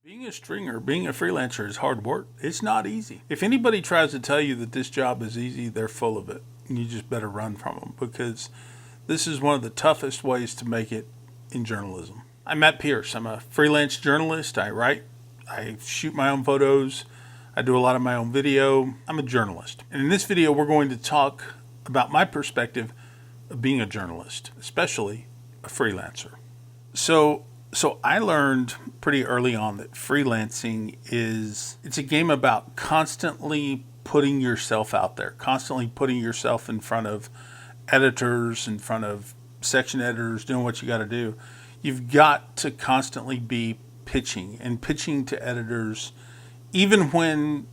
Being a stringer, being a freelancer is hard work. It's not easy. If anybody tries to tell you that this job is easy, they're full of it. And you just better run from them because this is one of the toughest ways to make it in journalism. I'm Matt Pierce. I'm a freelance journalist. I write, I shoot my own photos, I do a lot of my own video. I'm a journalist. And in this video, we're going to talk about my perspective of being a journalist, especially a freelancer. So I learned pretty early on that freelancing it's a game about constantly putting yourself out there, constantly putting yourself in front of editors, in front of section editors, doing what you got to do. You've got to constantly be pitching to editors, even when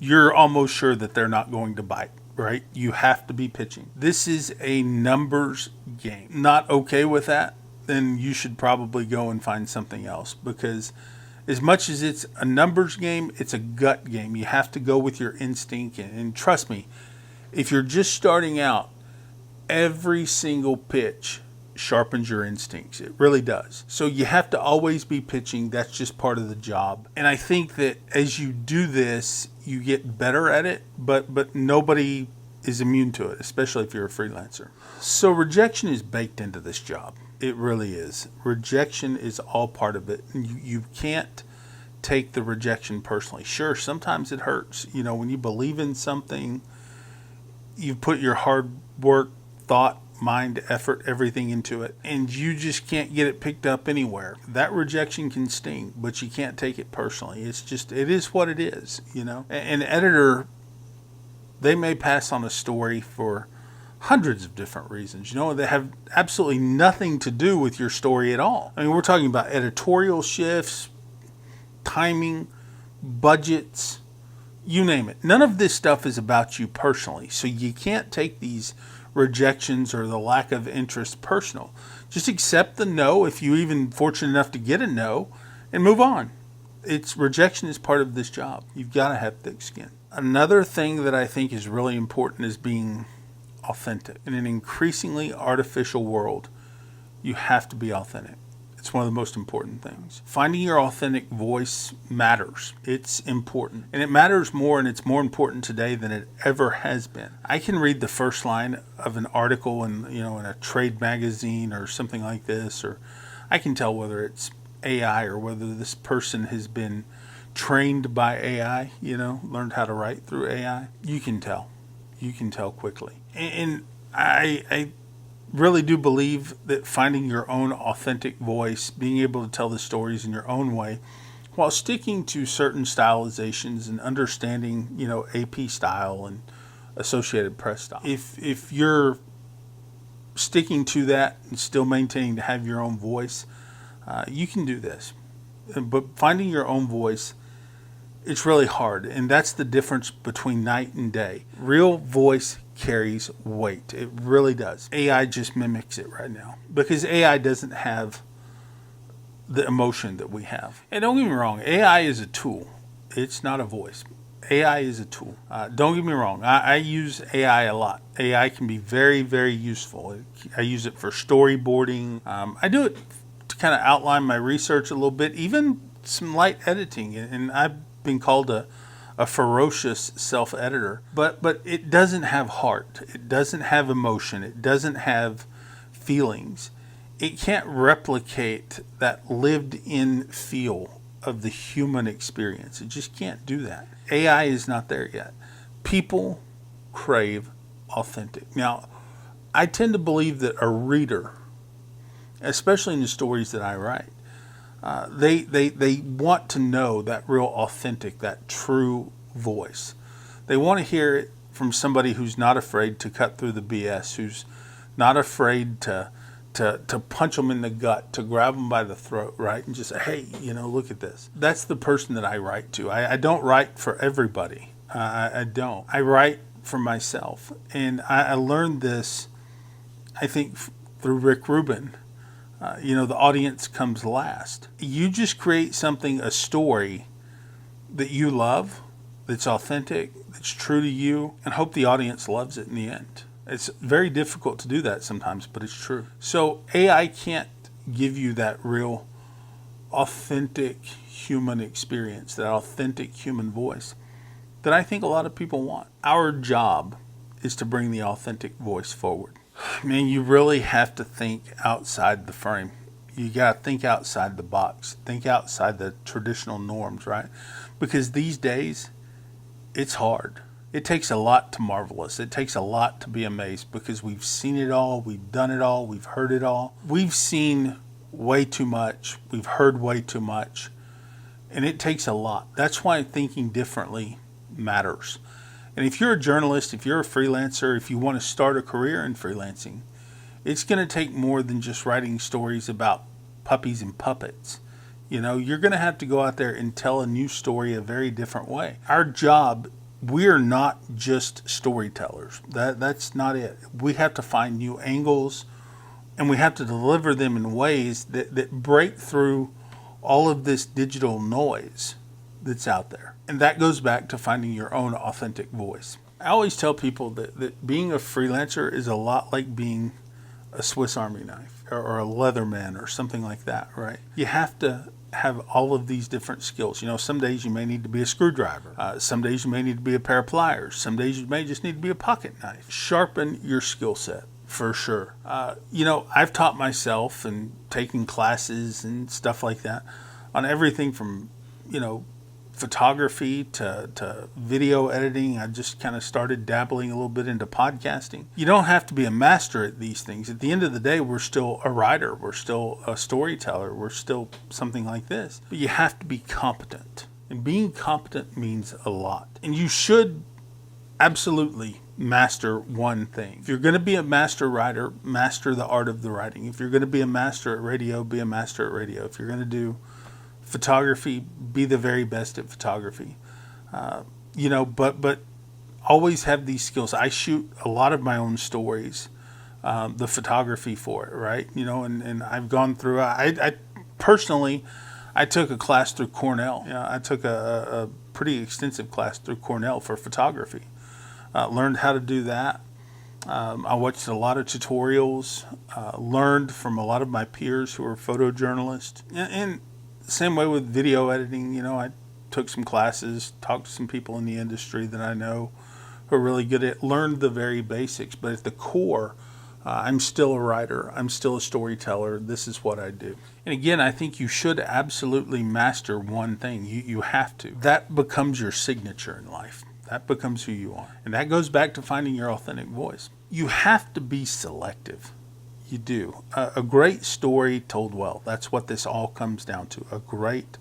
you're almost sure that they're not going to bite, right? You have to be pitching. This is a numbers game. Not okay with that? Then you should probably go and find something else, because as much as it's a numbers game, it's a gut game. You have to go with your instinct. And trust me, if you're just starting out, every single pitch sharpens your instincts. It really does. So you have to always be pitching. That's just part of the job. And I think that as you do this, you get better at it, but nobody is immune to it, especially if you're a freelancer. So rejection is baked into this job. It really is. Rejection is all part of it. You can't take the rejection personally. Sure, sometimes it hurts. You know, when you believe in something, you put your hard work, thought, mind, effort, everything into it, and you just can't get it picked up anywhere. That rejection can sting, but you can't take it personally. It is what it is, you know. An editor, they may pass on a story for hundreds of different reasons. You know, they have absolutely nothing to do with your story at all. I mean, we're talking about editorial shifts, timing, budgets, you name it. None of this stuff is about you personally. So you can't take these rejections or the lack of interest personal. Just accept the no, if you're even fortunate enough to get a no, and move on. Rejection is part of this job. You've got to have thick skin. Another thing that I think is really important is being authentic. In an increasingly artificial world, you have to be authentic. It's one of the most important things. Finding your authentic voice matters. It's important. And it matters more, and it's more important today than it ever has been. I can read the first line of an article in a trade magazine or something like this, or I can tell whether it's AI or whether this person has been trained by AI, learned how to write through AI. You can tell. You can tell quickly. And I really do believe that finding your own authentic voice, being able to tell the stories in your own way, while sticking to certain stylizations and understanding, AP style and Associated Press style. If you're sticking to that and still maintaining to have your own voice, you can do this. But finding your own voice, it's really hard, and that's the difference between night and day. Real voice carries weight. It really does. AI just mimics it right now because AI doesn't have the emotion that we have. And don't get me wrong, AI is a tool. It's not a voice. AI is a tool. Don't get me wrong, I use AI a lot. AI can be very, very useful. I use it for storyboarding. I do it to kind of outline my research a little bit, even some light editing, and I've been called a ferocious self-editor, but it doesn't have heart. It doesn't have emotion. It doesn't have feelings. It can't replicate that lived-in feel of the human experience. It just can't do that. AI is not there yet. People crave authentic. Now, I tend to believe that a reader, especially in the stories that I write, they want to know that real authentic, that true voice. They want to hear it from somebody who's not afraid to cut through the BS, who's not afraid to punch them in the gut, to grab them by the throat, right? And just say, hey, look at this. That's the person that I write to. I don't write for everybody. I don't. I write for myself. And I learned this, I think, through Rick Rubin. The audience comes last. You just create something, a story that you love, that's authentic, that's true to you, and hope the audience loves it in the end. It's very difficult to do that sometimes, but it's true. So AI can't give you that real authentic human experience, that authentic human voice that I think a lot of people want. Our job is to bring the authentic voice forward. Man, you really have to think outside the frame. You got to think outside the box. Think outside the traditional norms, right? Because these days, it's hard. It takes a lot to marvel us. It takes a lot to be amazed because we've seen it all, we've done it all, we've heard it all. We've seen way too much. We've heard way too much. And it takes a lot. That's why thinking differently matters. And if you're a journalist, if you're a freelancer, if you want to start a career in freelancing, it's going to take more than just writing stories about puppies and puppets. You know, you're going to have to go out there and tell a new story a very different way. Our job, we're not just storytellers. That's not it. We have to find new angles, and we have to deliver them in ways that break through all of this digital noise that's out there. And that goes back to finding your own authentic voice. I always tell people that being a freelancer is a lot like being a Swiss Army knife or a Leatherman or something like that, right? You have to have all of these different skills. You know, some days you may need to be a screwdriver. Some days you may need to be a pair of pliers. Some days you may just need to be a pocket knife. Sharpen your skill set for sure. You know, I've taught myself and taken classes and stuff like that on everything from, you know, photography to video editing. I just kind of started dabbling a little bit into podcasting. You don't have to be a master at these things. At the end of the day, we're still a writer. We're still a storyteller. We're still something like this. But you have to be competent. And being competent means a lot. And you should absolutely master one thing. If you're going to be a master writer, master the art of the writing. If you're going to be a master at radio, be a master at radio. If you're going to do photography, be the very best at photography. You know, but always have these skills. I shoot a lot of my own stories, the photography for it, right? You know, and I've gone through, I personally, I took a class through Cornell. You know, I took a pretty extensive class through Cornell for photography. Learned how to do that. I watched a lot of tutorials, learned from a lot of my peers who are photojournalists. And same way with video editing. You know, I took some classes, talked to some people in the industry that I know who are really good at, learned the very basics. But at the core, I'm still a writer. I'm still a storyteller. This is what I do. And again, I think you should absolutely master one thing. You have to. That becomes your signature in life. That becomes who you are. And that goes back to finding your authentic voice. You have to be selective. You do. A great story told well. That's what this all comes down to. A great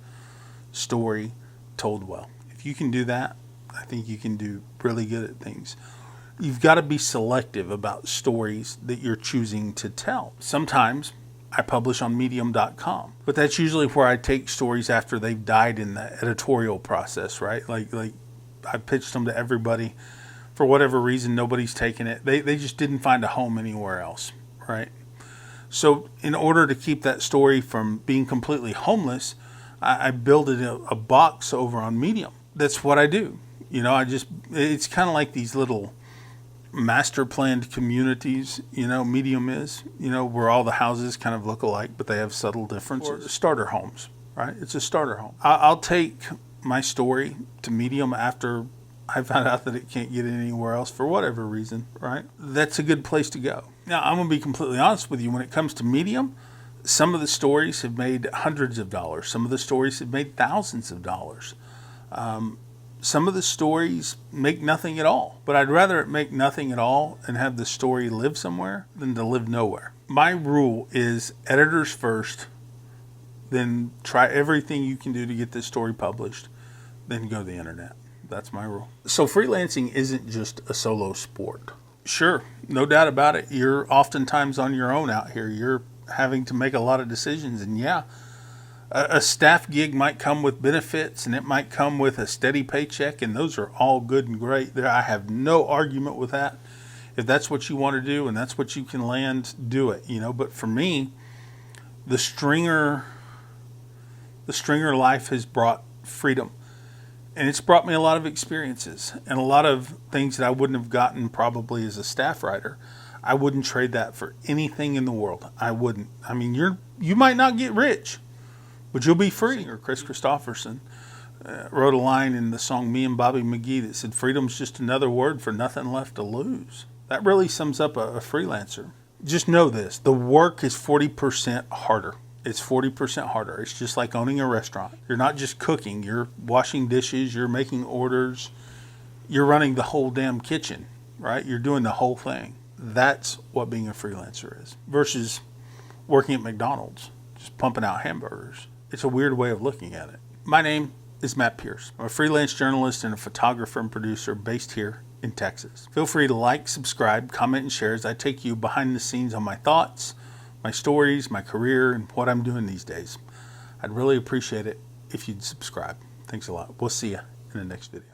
story told well. If you can do that, I think you can do really good at things. You've got to be selective about stories that you're choosing to tell. Sometimes I publish on medium.com, but that's usually where I take stories after they've died in the editorial process, right? Like I pitched them to everybody. For whatever reason, nobody's taken it. They just didn't find a home anywhere else, right? So in order to keep that story from being completely homeless, I built a box over on Medium. That's what I do. You know, it's kind of like these little master planned communities, you know, Medium is, you know, where all the houses kind of look alike, but they have subtle differences. Starter homes, right? It's a starter home. I'll take my story to Medium after I found out that it can't get anywhere else for whatever reason, right? That's a good place to go. Now, I'm going to be completely honest with you. When it comes to Medium, some of the stories have made hundreds of dollars. Some of the stories have made thousands of dollars. Some of the stories make nothing at all. But I'd rather it make nothing at all and have the story live somewhere than to live nowhere. My rule is editors first, then try everything you can do to get this story published, then go to the internet. That's my rule. So freelancing isn't just a solo sport. Sure, no doubt about it. You're oftentimes on your own out here. You're having to make a lot of decisions. And yeah, a staff gig might come with benefits and it might come with a steady paycheck. And those are all good and great. I have no argument with that. If that's what you want to do and that's what you can land, do it. You know, but for me, the stringer life has brought freedom. And it's brought me a lot of experiences and a lot of things that I wouldn't have gotten probably as a staff writer. I wouldn't trade that for anything in the world. I wouldn't. I mean, you might not get rich, but you'll be free. Or Chris Christopherson wrote a line in the song Me and Bobby McGee that said, freedom's just another word for nothing left to lose. That really sums up a freelancer. Just know this, the work is 40% harder. It's 40% harder. It's just like owning a restaurant. You're not just cooking, you're washing dishes, you're making orders, you're running the whole damn kitchen, right? You're doing the whole thing. That's what being a freelancer is versus working at McDonald's, just pumping out hamburgers. It's a weird way of looking at it. My name is Matt Pierce. I'm a freelance journalist and a photographer and producer based here in Texas. Feel free to like, subscribe, comment, and share as I take you behind the scenes on my thoughts, my stories, my career, and what I'm doing these days. I'd really appreciate it if you'd subscribe. Thanks a lot. We'll see you in the next video.